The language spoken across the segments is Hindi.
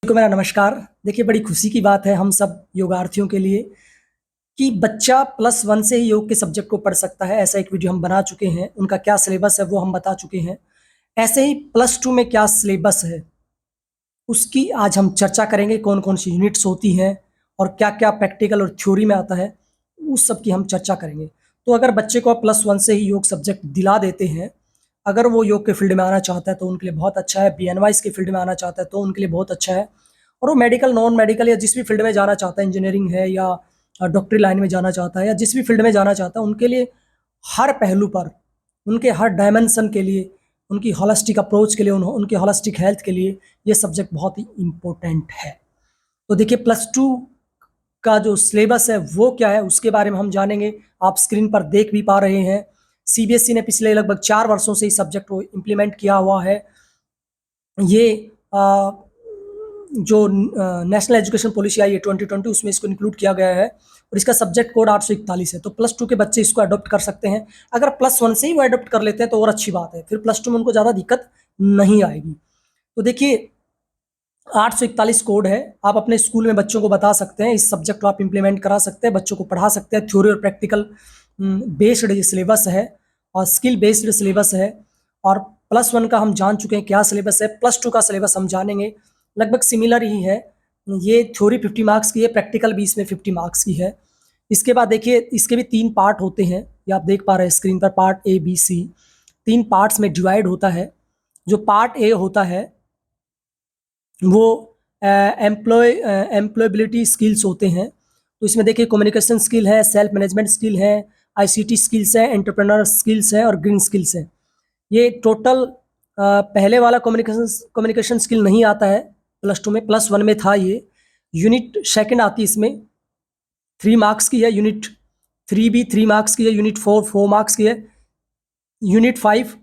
को मेरा नमस्कार। देखिए, बड़ी खुशी की बात है हम सब योगार्थियों के लिए कि बच्चा +1 से ही योग के सब्जेक्ट को पढ़ सकता है। ऐसा एक वीडियो हम बना चुके हैं, उनका क्या सिलेबस है वो हम बता चुके हैं। ऐसे ही +2 में क्या सिलेबस है उसकी आज हम चर्चा करेंगे। कौन कौन सी यूनिट्स होती हैं और क्या क्या प्रैक्टिकल और थ्योरी में आता है, उस सब की हम चर्चा करेंगे। तो अगर बच्चे को आप +1 से ही योग सब्जेक्ट दिला देते हैं, अगर वो योग के फील्ड में आना चाहता है तो उनके लिए बहुत अच्छा है। बीएनवाईज के फील्ड में आना चाहता है तो उनके लिए बहुत अच्छा है। और वो मेडिकल, नॉन मेडिकल या जिस भी फील्ड में जाना चाहता है, इंजीनियरिंग है या डॉक्टरी लाइन में जाना चाहता है या जिस भी फील्ड में जाना चाहता है, उनके लिए हर पहलू पर, उनके हर डायमेंशन के लिए, उनकी होलिस्टिक अप्रोच के लिए, उनके होलिस्टिक हेल्थ के लिए ये सब्जेक्ट बहुत ही इम्पोर्टेंट है। तो देखिए, +2 का जो सिलेबस है वो क्या है उसके बारे में हम जानेंगे। आप स्क्रीन पर देख भी पा रहे हैं, सीबीएसई ने पिछले लगभग 4 वर्षों से इस सब्जेक्ट को इम्प्लीमेंट किया हुआ है। ये जो नेशनल एजुकेशन पॉलिसी आई है 2020, उसमें इसको इंक्लूड किया गया है और इसका सब्जेक्ट कोड 841 है। तो +2 के बच्चे इसको अडॉप्ट कर सकते हैं। अगर +1 से ही वो अडॉप्ट कर लेते हैं तो और अच्छी बात है, फिर +2 में उनको ज़्यादा दिक्कत नहीं आएगी। तो देखिए, 841 कोड है। आप अपने स्कूल में बच्चों को बता सकते हैं, इस सब्जेक्ट को आप इम्प्लीमेंट करा सकते हैं, बच्चों को पढ़ा सकते हैं। थ्योरी और प्रैक्टिकल बेस्ड ये सिलेबस है और स्किल बेस्ड सिलेबस है। और +1 का हम जान चुके हैं क्या सिलेबस है, +2 का सिलेबस हम जानेंगे। लगभग सिमिलर ही है। ये थ्योरी 50 मार्क्स की है, प्रैक्टिकल भी इसमें 50 मार्क्स की है। इसके बाद देखिए, इसके भी 3 पार्ट होते हैं, ये आप देख पा रहे हैं स्क्रीन पर, part A, B, C. 3 parts में डिवाइड होता है। जो पार्ट ए होता है वो एम्प्लॉयबिलिटी स्किल्स होते हैं। तो इसमें देखिए, कम्युनिकेशन स्किल है, सेल्फ मैनेजमेंट स्किल है, आईसीटी स्किल्स है, एंटरप्रेन्योर स्किल्स है और ग्रीन स्किल्स है। ये टोटल पहले वाला कम्युनिकेशन स्किल नहीं आता है +2 में, +1 में था ये। यूनिट सेकंड आती है इसमें, 3 मार्क्स की है। यूनिट 3 भी 3 मार्क्स की है। यूनिट 4 मार्क्स की है। यूनिट 5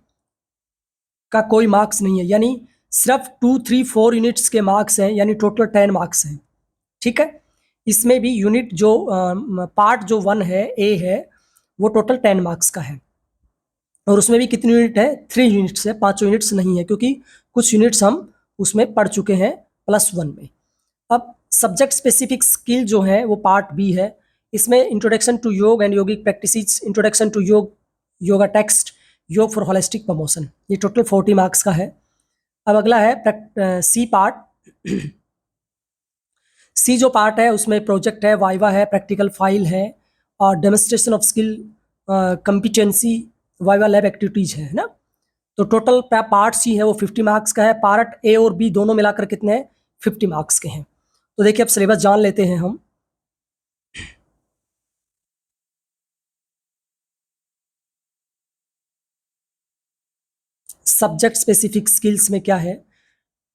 का कोई मार्क्स नहीं है, यानी सिर्फ 2, 3, 4 यूनिट्स के मार्क्स हैं, यानी टोटल 10 मार्क्स हैं। ठीक है। इसमें भी यूनिट जो पार्ट जो 1 है, ए है, वो टोटल 10 मार्क्स का है। और उसमें भी कितनी यूनिट है? 3 यूनिट्स है, 5 यूनिट्स नहीं है, क्योंकि कुछ यूनिट्स हम उसमें पढ़ चुके हैं +1 में। अब सब्जेक्ट स्पेसिफिक स्किल जो है वो पार्ट बी है। इसमें introduction to yog and yogic practices, introduction to yog, yoga text, yog for holistic promotion, ये टोटल 40 मार्क्स का है। अब अगला है सी पार्ट। सी जो पार्ट है उसमें प्रोजेक्ट है, वाइवा है, प्रैक्टिकल फाइल है और demonstration of skill, competency, viva lab activities है ना। तो टोटल पार्ट सी है वो 50 मार्क्स का है। पार्ट ए और बी दोनों मिलाकर कितने हैं? 50 मार्क्स के हैं। तो देखिए, अब सिलेबस जान लेते हैं हम। सब्जेक्ट स्पेसिफिक स्किल्स में क्या है?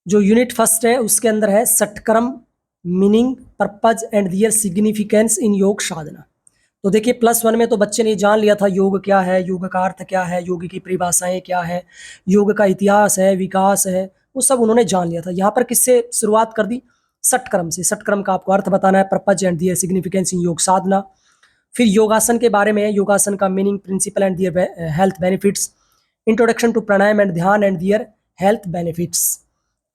जो यूनिट फर्स्ट है उसके अंदर है षटक्रम, meaning, purpose and their significance in योग साधना। तो देखिए, +1 में तो बच्चे ने जान लिया था योग क्या है, योग का अर्थ क्या है, योग की परिभाषाएं क्या है, योग का इतिहास है, विकास है, वो सब उन्होंने जान लिया था। यहाँ पर किससे शुरुआत कर दी? षटक्रम से। षटक्रम का आपको अर्थ बताना है, purpose and their significance in योग साधना। फिर योगासन के बारे में है, योगासन का meaning, principle and their health benefits. Introduction to pranayama and dhyan and their health benefits.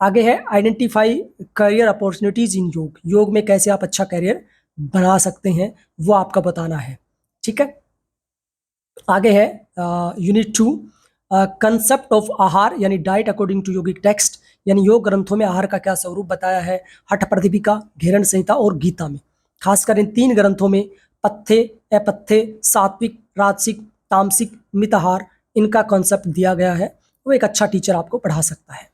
आगे है आइडेंटिफाई करियर अपॉर्चुनिटीज इन योग, योग में कैसे आप अच्छा करियर बना सकते हैं वो आपका बताना है। ठीक है। आगे है यूनिट 2, कंसेप्ट ऑफ आहार यानी diet according to yogic text, यानी योग ग्रंथों में आहार का क्या स्वरूप बताया है, हठ प्रदीपिका, घेरण संहिता और गीता में। खासकर इन 3 ग्रंथों में पथ्य, अपथ्य, सात्विक, राजसिक, तामसिक, मिताहार, इनका कॉन्सेप्ट दिया गया है। वो एक अच्छा टीचर आपको पढ़ा सकता है।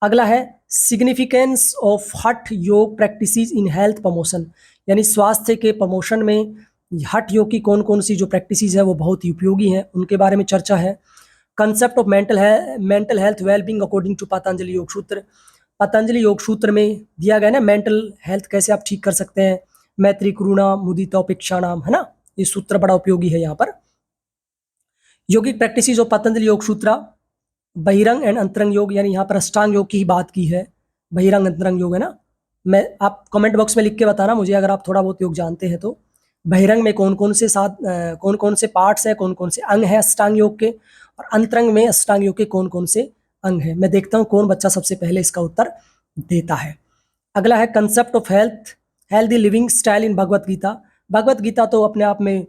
अगला है सिग्निफिकेंस ऑफ हठ योग प्रैक्टिसेस इन हेल्थ प्रमोशन, यानी स्वास्थ्य के प्रमोशन में हठ योग की कौन कौन सी जो प्रैक्टिसेस है वो बहुत ही उपयोगी हैं, उनके बारे में चर्चा है। Concept of mental health wellbeing according to Patanjali yog sutra, Patanjali yog सूत्र में दिया गया ना मेंटल हेल्थ कैसे आप ठीक कर सकते हैं, मैत्री, करुणा, मुदिता, उपेक्षा नाम, है ना। ये सूत्र बड़ा उपयोगी है यहाँ पर। योगिक प्रैक्टिसेस ऑफ पतंजलि योग सूत्र, बहिरंग एंड अंतरंग योग, यानी यहाँ पर अष्टांग योग की बात की है, बहिरंग अंतरंग योग है ना। मैं आप कमेंट बॉक्स में लिख के बताना मुझे अगर आप थोड़ा बहुत योग जानते हैं तो। बहिरंग में कौन कौन से कौन कौन से पार्ट्स हैं, कौन कौन से अंग हैं अष्टांग योग के, और अंतरंग में अष्टांग योग के कौन कौन से अंग हैं। मैं देखता हूँ कौन बच्चा सबसे पहले इसका उत्तर देता है। अगला है concept of healthy living style in Bhagavad Gita. Bhagavad Gita तो अपने आप में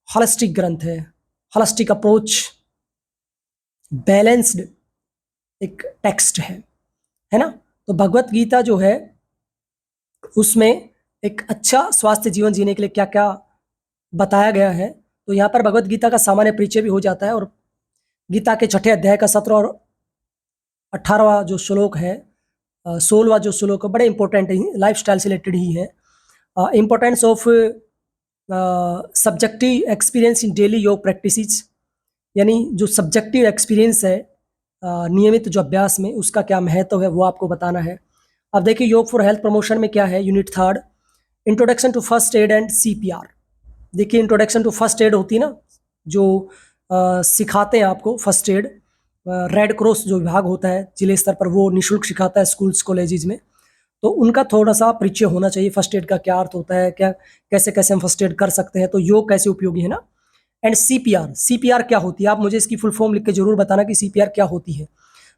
होलिस्टिक ग्रंथ है, होलिस्टिक अप्रोच, बैलेंस्ड एक टेक्स्ट है ना। तो भगवत गीता जो है उसमें एक अच्छा स्वास्थ्य जीवन जीने के लिए क्या क्या बताया गया है। तो यहाँ पर भगवत गीता का सामान्य परिचय भी हो जाता है और गीता के 6ठे अध्याय का 17 और 18वां जो श्लोक है, 16वां जो श्लोक है, बड़े इंपॉर्टेंट है, लाइफ स्टाइल से रिलेटेड ही है। Importance of subjective experience in daily योग प्रैक्टिसेस, यानी जो सब्जेक्टिव एक्सपीरियंस है नियमित जो अभ्यास में, उसका क्या महत्व है वो आपको बताना है। अब देखिए योग फॉर हेल्थ प्रमोशन में क्या है, unit 3 introduction to first aid and CPR। देखिए इंट्रोडक्शन टू फर्स्ट एड होती है ना, जो सिखाते हैं आपको फर्स्ट एड, रेड क्रॉस जो विभाग होता है जिले स्तर पर वो निःशुल्क सिखाता है स्कूल्स कॉलेजेस में, तो उनका थोड़ा सा परिचय होना चाहिए। फर्स्ट एड का क्या अर्थ होता है, क्या कैसे कैसे हम फर्स्ट एड कर सकते हैं, तो योग कैसे उपयोगी है ना। एंड CPR क्या होती है, आप मुझे इसकी फुल फॉर्म लिख के जरूर बताना कि CPR क्या होती है।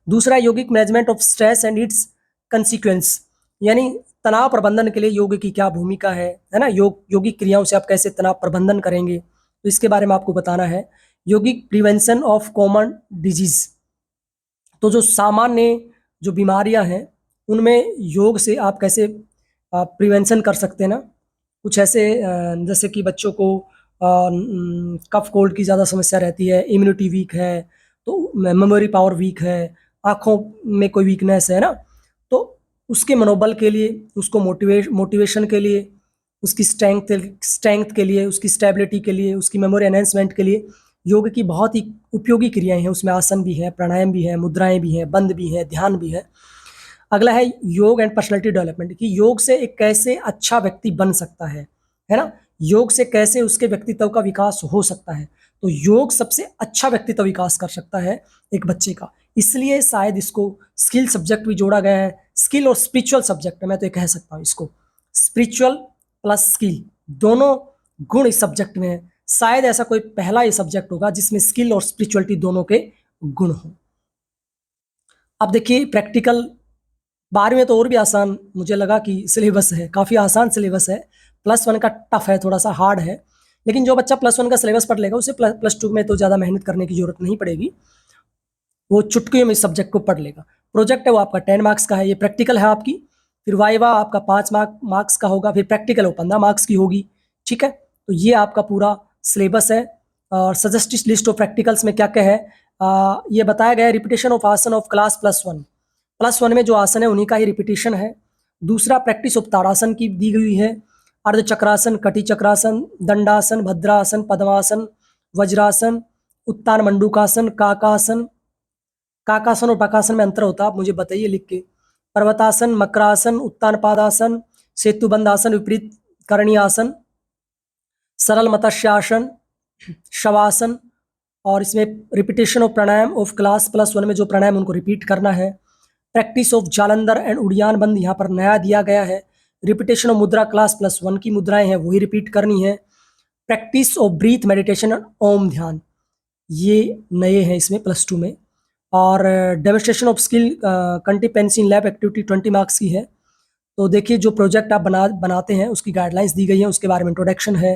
दूसरा yogic management of stress and its consequence, यानी तनाव प्रबंधन के लिए योग की क्या भूमिका है ना। योगिक क्रियाओं से आप कैसे तनाव प्रबंधन करेंगे, तो इसके बारे में आपको बताना है। योगिक प्रिवेंशन ऑफ कॉमन डिजीज, तो जो सामान्य जो बीमारियां हैं उनमें योग से आप कैसे प्रिवेंशन कर सकते हैं ना। कुछ ऐसे जैसे कि बच्चों को कफ कोल्ड की ज़्यादा समस्या रहती है, इम्यूनिटी वीक है, तो मेमोरी पावर वीक है, आँखों में कोई वीकनेस है ना, तो उसके मनोबल के लिए, उसको मोटिवेशन के लिए, उसकी स्ट्रेंथ के लिए, उसकी स्टेबिलिटी के लिए, उसकी मेमोरी एनहेंसमेंट के लिए योग की बहुत ही उपयोगी क्रियाएं हैं। उसमें आसन भी है, प्राणायाम भी है, मुद्राएं भी हैं, बंद भी है, ध्यान भी है। अगला है योग एंड पर्सनालिटी डेवलपमेंट, कि योग से एक कैसे अच्छा व्यक्ति बन सकता है ना। योग से कैसे उसके व्यक्तित्व का विकास हो सकता है, तो योग सबसे अच्छा व्यक्तित्व विकास कर सकता है एक बच्चे का, इसलिए शायद इसको स्किल सब्जेक्ट भी जोड़ा गया है। स्किल और स्पिरिचुअल सब्जेक्ट, मैं तो ये कह सकता हूँ इसको स्पिरिचुअल प्लस स्किल, दोनों गुण इस सब्जेक्ट में है। शायद ऐसा कोई पहला ये सब्जेक्ट होगा जिसमें स्किल और स्पिरिचुअलिटी दोनों के गुण हो। अब देखिए प्रैक्टिकल 12वीं में तो और भी आसान मुझे लगा कि सिलेबस है, काफ़ी आसान सिलेबस है। +1 का टफ है, थोड़ा सा हार्ड है, लेकिन जो बच्चा +1 का सिलेबस पढ़ लेगा उसे +2 में तो ज़्यादा मेहनत करने की जरूरत नहीं पड़ेगी, वो चुटकियों में इस सब्जेक्ट को पढ़ लेगा। प्रोजेक्ट है वो आपका 10 मार्क्स का है, ये प्रैक्टिकल है आपकी, फिर वाइवा आपका 5 मार्क्स का होगा, फिर प्रैक्टिकल वो 15 मार्क्स की होगी। ठीक है, तो ये आपका पूरा सिलेबस है। और सजेस्टेड लिस्ट ऑफ प्रैक्टिकल्स में क्या क्या है, ये बताया गया है। रिपीटेशन ऑफ आसन ऑफ क्लास +1 में जो आसन है उन्हीं का ही रिपीटेशन है। दूसरा प्रैक्टिस ऑफ ताड़ासन की दी गई है। अर्ध चक्रासन, कटी चक्रासन, दंडासन, भद्रासन, पद्मासन, वज्रासन, उत्तान मंडूकासन, काकासन और बकासन में अंतर होता है, आप मुझे बताइए लिख के। पर्वतासन, मकरासन, उत्तान पादासन, सेतुबंध आसन, विपरीत करणी आसन, सरल मत्स्यासन, शवासन, और इसमें repetition of pranayama of class +1 में जो प्राणायाम उनको रिपीट करना है। Practice of Jalandhar and Uddiyana बंद यहाँ पर नया दिया गया है। रिपीटेशन ऑफ मुद्रा क्लास +1 की मुद्राएं हैं वही रिपीट करनी है। Practice of breath meditation, Om ध्यान, ये नए हैं इसमें +2 में। और demonstration of skill competency in lab activity 20 marks की है। तो देखिए जो प्रोजेक्ट आप बनाते हैं उसकी गाइडलाइंस दी गई है, उसके बारे में इंट्रोडक्शन है।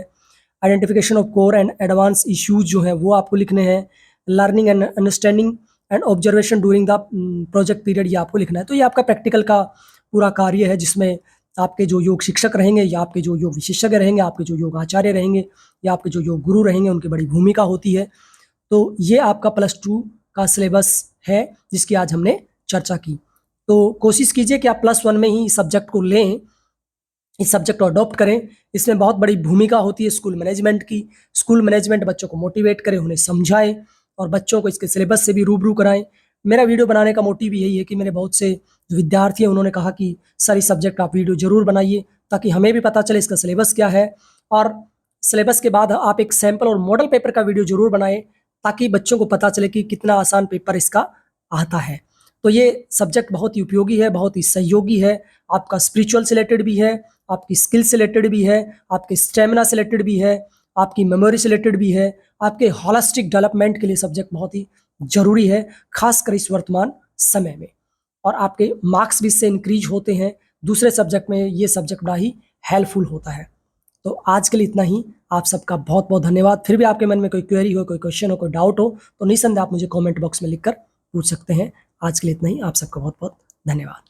Identification of core and advance issues जो है वो आपको लिखने हैं। Learning and understanding and observation during the project period, ये आपको लिखना है। तो ये आपका प्रैक्टिकल का पूरा कार्य है, जिसमें आपके जो योग शिक्षक रहेंगे या आपके जो योग विशेषज्ञ रहेंगे, आपके जो योग आचार्य रहेंगे या आपके जो योग गुरु रहेंगे, उनकी बड़ी भूमिका होती है। तो ये आपका +2 का सिलेबस है जिसकी आज हमने चर्चा की। तो कोशिश कीजिए कि आप +1 में ही इस सब्जेक्ट को लें, इस सब्जेक्ट को अडॉप्ट करें। इसमें बहुत बड़ी भूमिका होती है स्कूल मैनेजमेंट की। स्कूल मैनेजमेंट बच्चों को मोटिवेट करे, उन्हें समझाए और बच्चों को इसके सिलेबस से भी रूबरू कराएं। मेरा वीडियो बनाने का मोटिव यही है कि मेरे बहुत से जो विद्यार्थी हैं उन्होंने कहा कि सर इस सब्जेक्ट आप वीडियो जरूर बनाइए, ताकि हमें भी पता चले इसका सिलेबस क्या है, और सिलेबस के बाद आप एक सैंपल और मॉडल पेपर का वीडियो जरूर बनाएं, ताकि बच्चों को पता चले कि कितना आसान पेपर इसका आता है। तो ये सब्जेक्ट बहुत ही उपयोगी है, बहुत ही सहयोगी है। आपका स्पिरिचुअल से रिलेटेड भी है, आपकी स्किल से रिलेटेड भी है, आपके स्टेमिना से रिलेटेड भी है, आपकी मेमोरी से रिलेटेड भी है। आपके होलिस्टिक डेवलपमेंट के लिए सब्जेक्ट बहुत ही जरूरी है, खासकर इस वर्तमान समय में। और आपके मार्क्स भी इससे इंक्रीज होते हैं। दूसरे सब्जेक्ट में ये सब्जेक्ट बड़ा ही हेल्पफुल होता है। तो आज के लिए इतना ही। आप सबका बहुत बहुत धन्यवाद। फिर भी आपके मन में कोई क्वेरी हो, कोई क्वेश्चन हो, कोई डाउट हो तो निसंदेह आप मुझे कमेंट बॉक्स में लिखकर पूछ सकते हैं। आज के लिए इतना ही। आप सबका बहुत बहुत धन्यवाद।